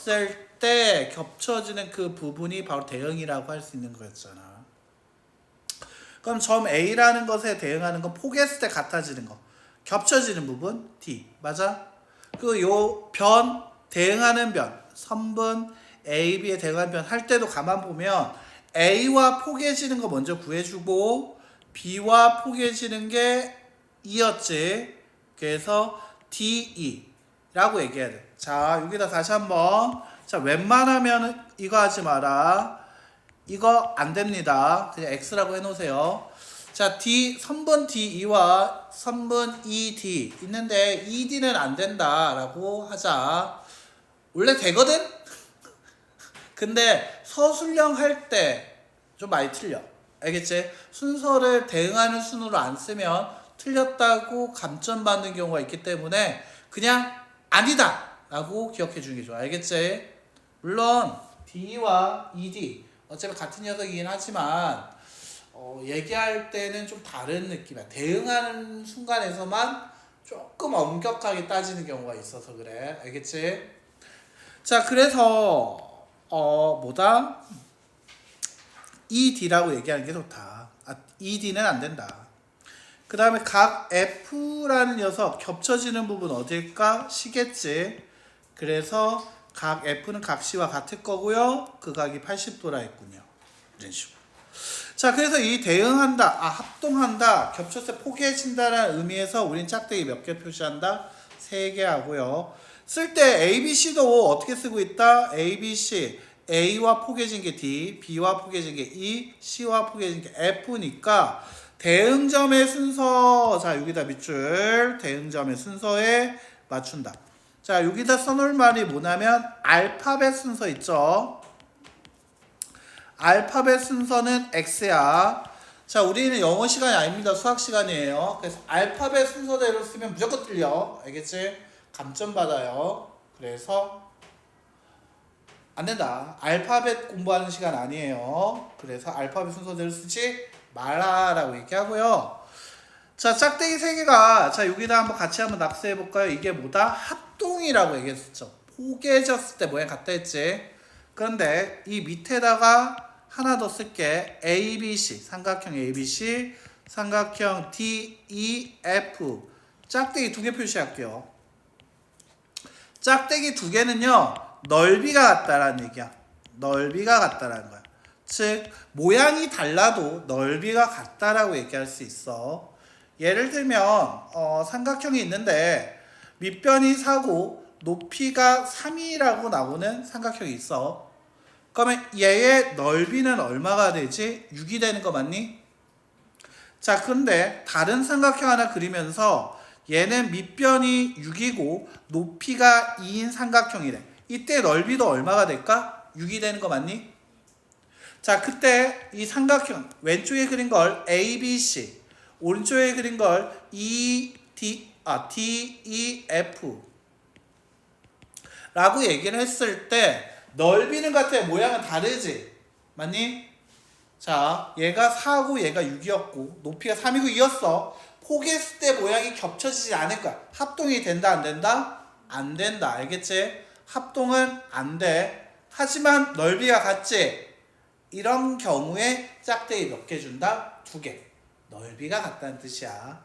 넣었을 때 겹쳐지는 그 부분이 바로 대응이라고 할 수 있는 거였잖아. 그럼 점 A라는 것에 대응하는 건 포개했을 때 같아지는 거. 겹쳐지는 부분 D. 맞아? 그 요 변, 대응하는 변, 선분 A, B에 대응하는 변 할 때도 가만 보면 A와 포개지는 거 먼저 구해주고 B와 포개지는 게 E였지. 그래서 DE라고 얘기해야 돼. 자, 여기다 다시 한번. 자, 웬만하면 이거 하지 마라. 이거 안 됩니다. 그냥 X라고 해놓으세요. 자, 선분 DE와 선분 ED 있는데 ED는 안 된다라고 하자. 원래 되거든? 근데 서술형 할 때 좀 많이 틀려. 알겠지? 순서를 대응하는 순으로 안 쓰면 틀렸다고 감점받는 경우가 있기 때문에 그냥 아니다 라고 기억해 주는 게 좋아. 알겠지? 물론 D와 ED 어차피 같은 녀석이긴 하지만 얘기할 때는 좀 다른 느낌이야. 대응하는 순간에서만 조금 엄격하게 따지는 경우가 있어서 그래. 알겠지? 자, 그래서 뭐다? ED라고 얘기하는 게 좋다. ED는 안 된다. 그 다음에 각 F라는 녀석 겹쳐지는 부분 어딜까? 시겠지. 그래서 각 F는 각 C와 같을 거고요. 그 각이 80도라 했군요. 이런 식으로. 자, 그래서 이 대응한다, 합동한다, 겹쳤을 때 포개진다라는 의미에서 우린 짝대기 몇 개 표시한다? 3개 하고요. 쓸 때 A, B, C도 어떻게 쓰고 있다? A, B, C. A와 포개진 게 D, B와 포개진 게 E, C와 포개진 게 F니까 대응점의 순서, 자, 여기다 밑줄, 대응점의 순서에 맞춘다. 자, 여기다 써놓을 말이 뭐냐면 알파벳 순서 있죠? 알파벳 순서는 X야. 자, 우리는 영어 시간이 아닙니다. 수학 시간이에요. 그래서 알파벳 순서대로 쓰면 무조건 틀려. 알겠지? 감점 받아요. 그래서 안 된다. 알파벳 공부하는 시간 아니에요. 그래서 알파벳 순서대로 쓰지 말아라고 얘기하고요. 자, 짝대기 3개가, 자, 여기다 한번 같이 한번 납세해 볼까요? 이게 뭐다? 합동이라고 얘기했었죠. 포개졌을 때 모양 같다 했지. 그런데 이 밑에다가 하나 더 쓸게. ABC, 삼각형 ABC, 삼각형 DEF. 짝대기 2개 표시할게요. 짝대기 2개는요, 넓이가 같다라는 얘기야. 넓이가 같다라는 거야. 즉, 모양이 달라도 넓이가 같다라고 얘기할 수 있어. 예를 들면 삼각형이 있는데 밑변이 4고 높이가 3이라고 나오는 삼각형이 있어. 그러면 얘의 넓이는 얼마가 되지? 6이 되는 거 맞니? 자, 근데 다른 삼각형 하나 그리면서 얘는 밑변이 6이고 높이가 2인 삼각형이래. 이때 넓이도 얼마가 될까? 6이 되는 거 맞니? 자, 그때 이 삼각형 왼쪽에 그린 걸 ABC, 오른쪽에 그린 걸 DEF 라고 얘기를 했을 때 넓이는 같아, 모양은 다르지? 맞니? 자, 얘가 4고 얘가 6이었고 높이가 3이고 2였어. 포개했을 때 모양이 겹쳐지지 않을 거야. 합동이 된다 안 된다? 안 된다. 알겠지? 합동은 안 돼. 하지만 넓이가 같지? 이런 경우에 짝대기 몇 개 준다? 2개. 넓이가 같다는 뜻이야.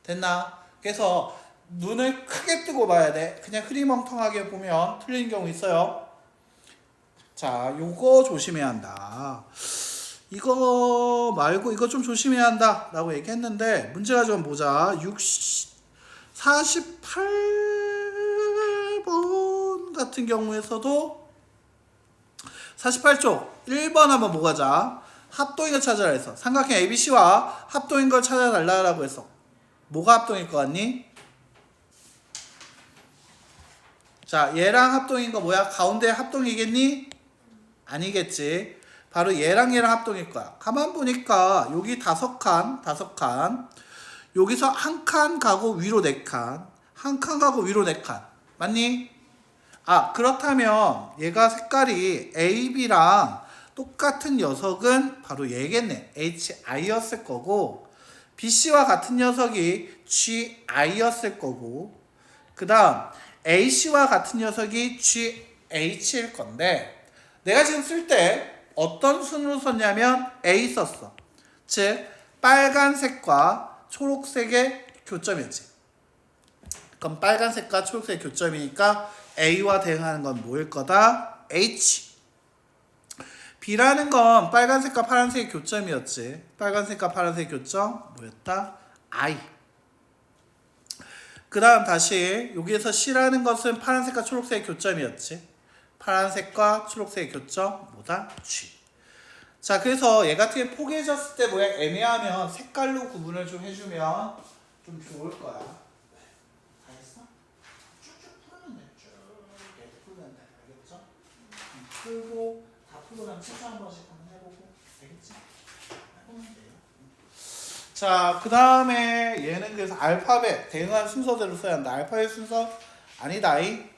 됐나? 그래서 눈을 크게 뜨고 봐야 돼. 그냥 흐리멍텅하게 보면 틀린 경우 있어요. 자, 요거 조심해야 한다. 이거 말고 이거 좀 조심해야 한다 라고 얘기했는데 문제가 좀 보자. 48번 같은 경우에서도 48쪽 1번 한번 보가자. 합동인 걸 찾아라 했어. 삼각형 ABC와 합동인 걸 찾아달라고 했어. 뭐가 합동일 것 같니? 자, 얘랑 합동인 거 뭐야? 가운데 합동이겠니? 아니겠지. 바로 얘랑 합동일 거야. 가만 보니까 여기 5칸 여기서 한 칸 가고 위로 4칸, 한 칸 가고 위로 4칸 맞니? 그렇다면 얘가 색깔이 AB랑 똑같은 녀석은 바로 얘겠네. HI였을 거고, BC와 같은 녀석이 GI였을 거고, 그 다음 AC와 같은 녀석이 H일 건데 내가 지금 쓸 때 어떤 순으로 썼냐면 A 썼어. 즉 빨간색과 초록색의 교점이었지. 그럼 빨간색과 초록색의 교점이니까 A와 대응하는 건 뭐일 거다? H. B라는 건 빨간색과 파란색의 교점이었지. 빨간색과 파란색의 교점 뭐였다? I. 그 다음 다시 여기에서 C라는 것은 파란색과 초록색의 교점이었지. 파란색과 초록색의 교점 뭐다? G. 자, 그래서 얘 같은 게 포개졌을 때 뭐야? 애매하면 색깔로 구분을 좀 해주면 좀 좋을 거야. 다 했어? 쭉쭉 풀면 돼. 쭉 이렇게 풀면 돼. 알겠죠? 풀고 다 풀고 나면 체크 한 번씩 한번 해보고 알겠지? 해보면 돼요. 자, 그 다음에 얘는 그래서 알파벳 대응하는 순서대로 써야 한다. 알파벳 순서 아니다이.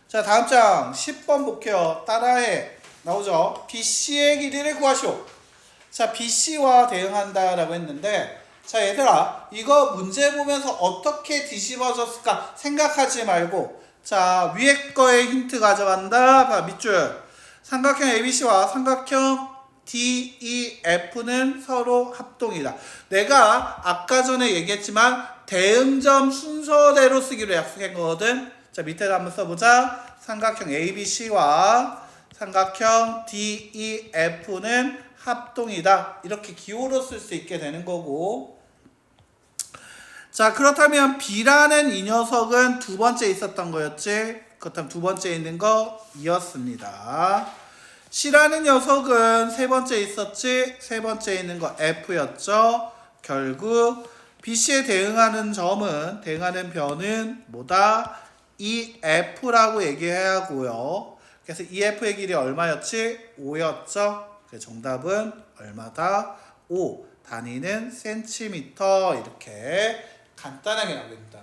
자, 다음 장 10번 볼게요. 따라해. 나오죠? BC의 길이를 구하시오. 자, BC와 대응한다라고 했는데, 자, 얘들아, 이거 문제 보면서 어떻게 뒤집어졌을까 생각하지 말고, 자, 위에 거에 힌트 가져간다. 봐, 밑줄. 삼각형 ABC와 삼각형 DEF는 서로 합동이다. 내가 아까 전에 얘기했지만 대응점 순서대로 쓰기로 약속한 거거든. 자, 밑에다 한번 써보자. 삼각형 ABC와 삼각형 DEF는 합동이다. 이렇게 기호로 쓸 수 있게 되는 거고. 자, 그렇다면 B라는 이 녀석은 두 번째 있었던 거였지. 그렇다면 두 번째 있는 거 이었습니다. C라는 녀석은 세 번째 있었지. 세 번째 있는 거 F였죠. 결국 BC에 대응하는 점은, 대응하는 변은 뭐다? EF라고 얘기해야 하고요. 그래서 EF의 길이 얼마였지? 5였죠. 그래서 정답은 얼마다? 5. 단위는 센티미터. 이렇게 간단하게 나옵니다.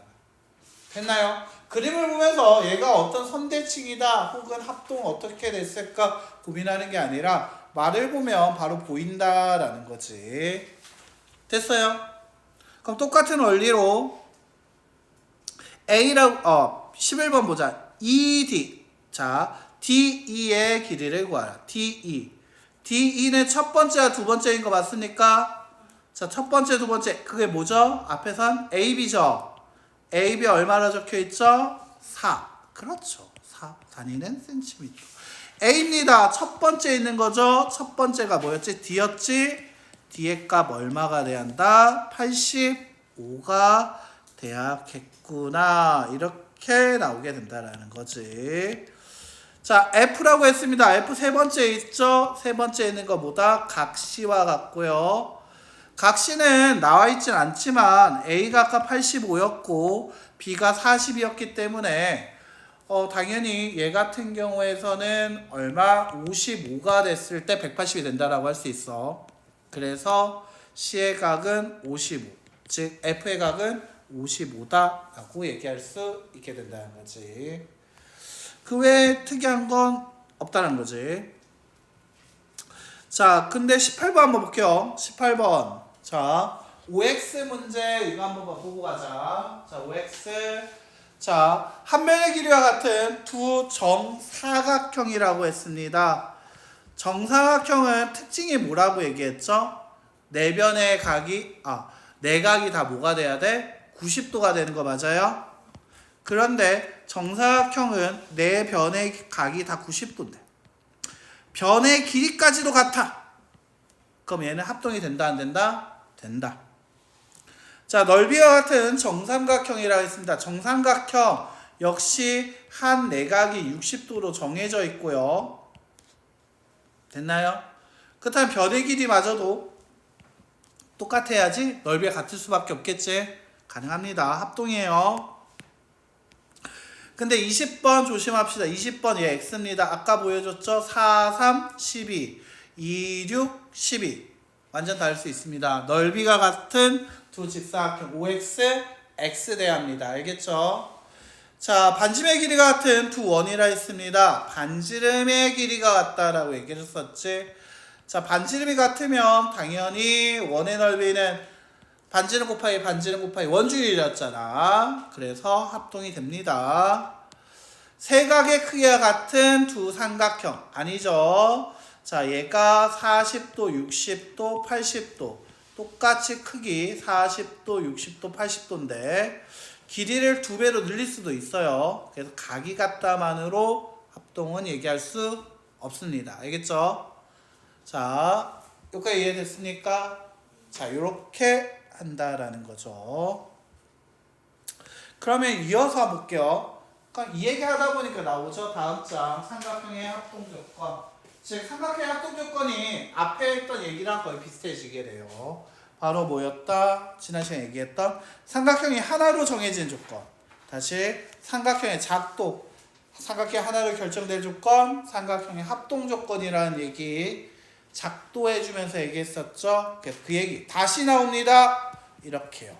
됐나요? 그림을 보면서 얘가 어떤 선대칭이다 혹은 합동 어떻게 됐을까 고민하는 게 아니라 말을 보면 바로 보인다라는 거지. 됐어요? 그럼 똑같은 원리로 A라고 11번 보자. ED. 자, DE의 길이를 구하라. DE. DE는 첫 번째와 두 번째인 거 맞습니까? 자, 첫 번째, 두 번째. 그게 뭐죠? 앞에선 AB죠. AB 얼마나 적혀 있죠? 4. 그렇죠. 4. 단위는 센티미터. A입니다. 첫 번째 있는 거죠. 첫 번째가 뭐였지? D였지? D의 값 얼마가 돼야 한다? 85가 돼야겠구나. 이렇게 나오게 된다라는 거지. 자, F라고 했습니다. F 세 번째 있죠? 세 번째 있는 거 뭐다? 각시와 같고요. 각시는 나와 있진 않지만 A가 아까 85였고 B가 40이었기 때문에 당연히 얘 같은 경우에서는 얼마? 55가 됐을 때 180이 된다라고 할 수 있어. 그래서 C의 각은 55. 즉 F의 각은 55다라고 얘기할 수 있게 된다는 거지. 그 외에 특이한 건 없다는 거지. 자, 근데 18번 한번 볼게요. 18번. 자, OX 문제 이거 한번 보고 가자. 자, OX. 자, 한 면의 길이와 같은 두 정사각형이라고 했습니다. 정사각형은 특징이 뭐라고 얘기했죠? 네 변의 각이 네 각이 다 뭐가 돼야 돼? 90도가 되는 거 맞아요? 그런데 정사각형은 네 변의 각이 다 90도인데 변의 길이까지도 같아. 그럼 얘는 합동이 된다 안 된다? 된다. 자, 넓이와 같은 정삼각형이라고 했습니다. 정삼각형 역시 한 내각이 60도로 정해져 있고요. 됐나요? 그렇다면 변의 길이마저도 똑같아야지 넓이가 같을 수밖에 없겠지. 가능합니다. 합동이에요. 근데 20번 조심합시다. 20번 얘 X입니다. 아까 보여줬죠? 4, 3, 12, 2, 6, 12. 완전 다를 수 있습니다. 넓이가 같은 두 직사각형 OX, X대합니다. 알겠죠? 자, 반지름의 길이가 같은 두 원이라 했습니다. 반지름의 길이가 같다라고 얘기를 했었지. 자, 반지름이 같으면 당연히 원의 넓이는 반지름 곱하기 원주율이었잖아. 그래서 합동이 됩니다. 세각의 크기가 같은 두 삼각형 아니죠. 자, 얘가 40도, 60도, 80도 똑같이 크기 40도, 60도, 80도인데 길이를 2배로 늘릴 수도 있어요. 그래서 각이 같다만으로 합동은 얘기할 수 없습니다. 알겠죠? 자, 여기까지 이해됐습니까? 자, 이렇게 한다라는 거죠. 그러면 이어서 볼게요. 그러니까 이 얘기 하다 보니까 나오죠. 다음 장 삼각형의 합동 조건. 즉 삼각형의 합동 조건이 앞에 했던 얘기랑 거의 비슷해지게 돼요. 바로 뭐였다? 지난 시간에 얘기했던 삼각형이 하나로 정해진 조건. 다시 삼각형의 작도. 삼각형 하나로 결정될 조건, 삼각형의 합동 조건이라는 얘기 작도해주면서 얘기했었죠. 그 얘기 다시 나옵니다. 이렇게요.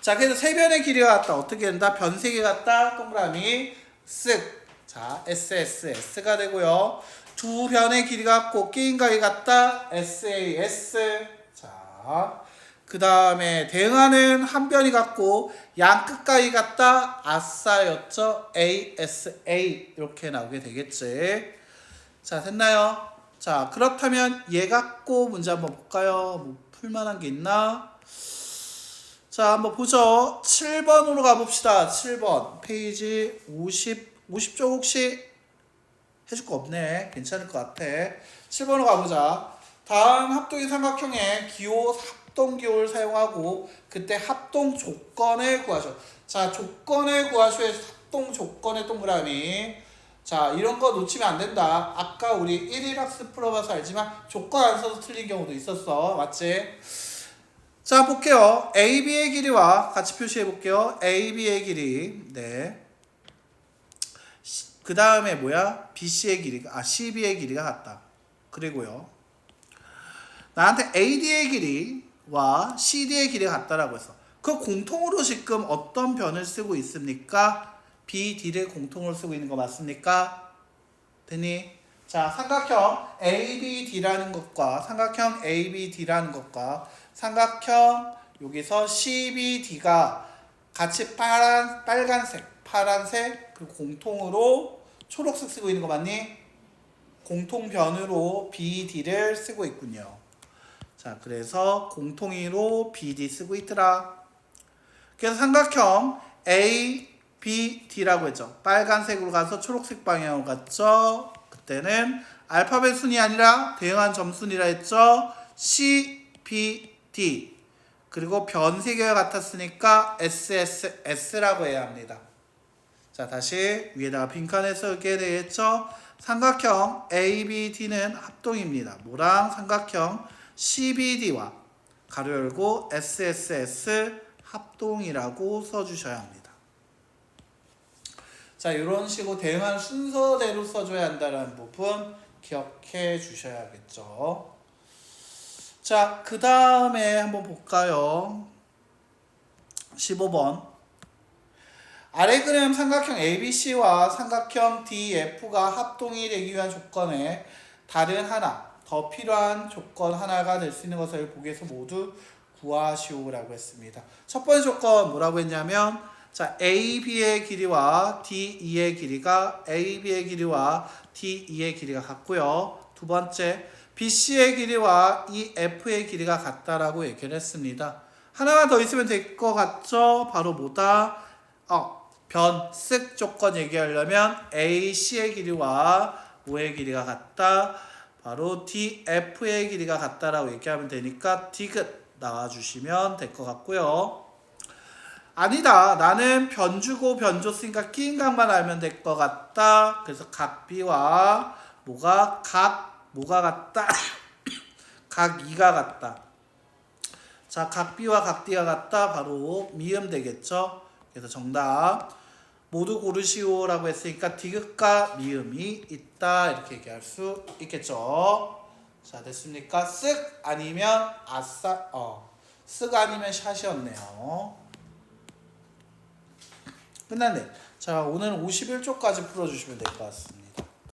자, 그래서 세 변의 길이가 같다. 어떻게 된다? 변 세 개 같다. 동그라미 쓱. 자, SSS가 되고요. 두 변의 길이가 같고 끼인 각이 같다. SAS. 자, 그 다음에 대응하는 한 변이 같고 양 끝각이 같다. 아싸였죠. ASA 이렇게 나오게 되겠지. 자, 됐나요? 자, 그렇다면 얘 갖고 문제 한번 볼까요? 뭐 풀만한 게 있나? 자, 한번 보죠. 7번으로 가봅시다. 7번 페이지 50쪽 혹시 해줄 거 없네. 괜찮을 것 같아. 7번으로 가보자. 다음 합동의 삼각형의 기호 합동 기호를 사용하고 그때 합동 조건을 구하셔. 자, 조건을 구하셔의 합동 조건의 동그라미. 자, 이런 거 놓치면 안 된다. 아까 우리 1일 학습 풀어봐서 알지만 조건 안 써서 틀린 경우도 있었어. 맞지? 자, 볼게요. AB의 길이와 같이 표시해 볼게요. AB의 길이. 네. 그 다음에 뭐야? BC의 길이가, CB의 길이가 같다. 그리고요. 나한테 AD의 길이와 CD의 길이가 같다라고 했어. 그 공통으로 지금 어떤 변을 쓰고 있습니까? BD를 공통으로 쓰고 있는 거 맞습니까? 됐니? 자, 삼각형 ABD라는 것과 삼각형 ABD라는 것과 삼각형 여기서 CBD가 같이 빨간색, 파란색 그리고 공통으로 초록색 쓰고 있는 거 맞니? 공통변으로 BD를 쓰고 있군요. 자, 그래서 공통이로 BD 쓰고 있더라. 그래서 삼각형 ABD라고 했죠. 빨간색으로 가서 초록색 방향으로 갔죠. 그때는 알파벳 순이 아니라 대응한 점순이라 했죠. CBD 그리고 변 세 개가 같았으니까 SSS라고 해야 합니다. 자, 다시 위에다가 빈칸에 쓰게 되겠죠. 삼각형 ABD는 합동입니다. 뭐랑 삼각형 CBD와 가로 열고 SSS 합동이라고 써주셔야 합니다. 자, 이런 식으로 대응하는 순서대로 써줘야 한다는 부분 기억해 주셔야겠죠. 자, 그 다음에 한번 볼까요? 15번. 아래 그림 삼각형 ABC와 삼각형 DF가 합동이 되기 위한 조건에 다른 하나, 더 필요한 조건 하나가 될 수 있는 것을 보기 위해서 모두 구하시오라고 했습니다. 첫 번째 조건 뭐라고 했냐면 자, AB의 길이와 DE의 길이가 AB의 길이와 DE의 길이가 같고요. 두 번째, BC의 길이와 EF의 길이가 같다라고 얘기를 했습니다. 하나만 더 있으면 될 것 같죠? 바로 뭐다? 변쓱 조건 얘기하려면 AC의 길이와 O의 길이가 같다. 바로 DF의 길이가 같다라고 얘기하면 되니까 디귿 나와주시면 될 것 같고요. 아니다. 나는 변주고 변줬으니까 끼인 각만 알면 될 것 같다. 그래서 각 B와 뭐가 같다? 각 2가 같다. 자, 각 B와 각 D가 같다. 바로 미음 되겠죠. 그래서 정답 모두 고르시오라고 했으니까 디귿과 미음이 있다. 이렇게 얘기할 수 있겠죠. 자, 됐습니까? 쓱 아니면 아싸 쓱 아니면 샷이었네요. 끝났네. 자, 오늘 51쪽까지 풀어주시면 될 것 같습니다.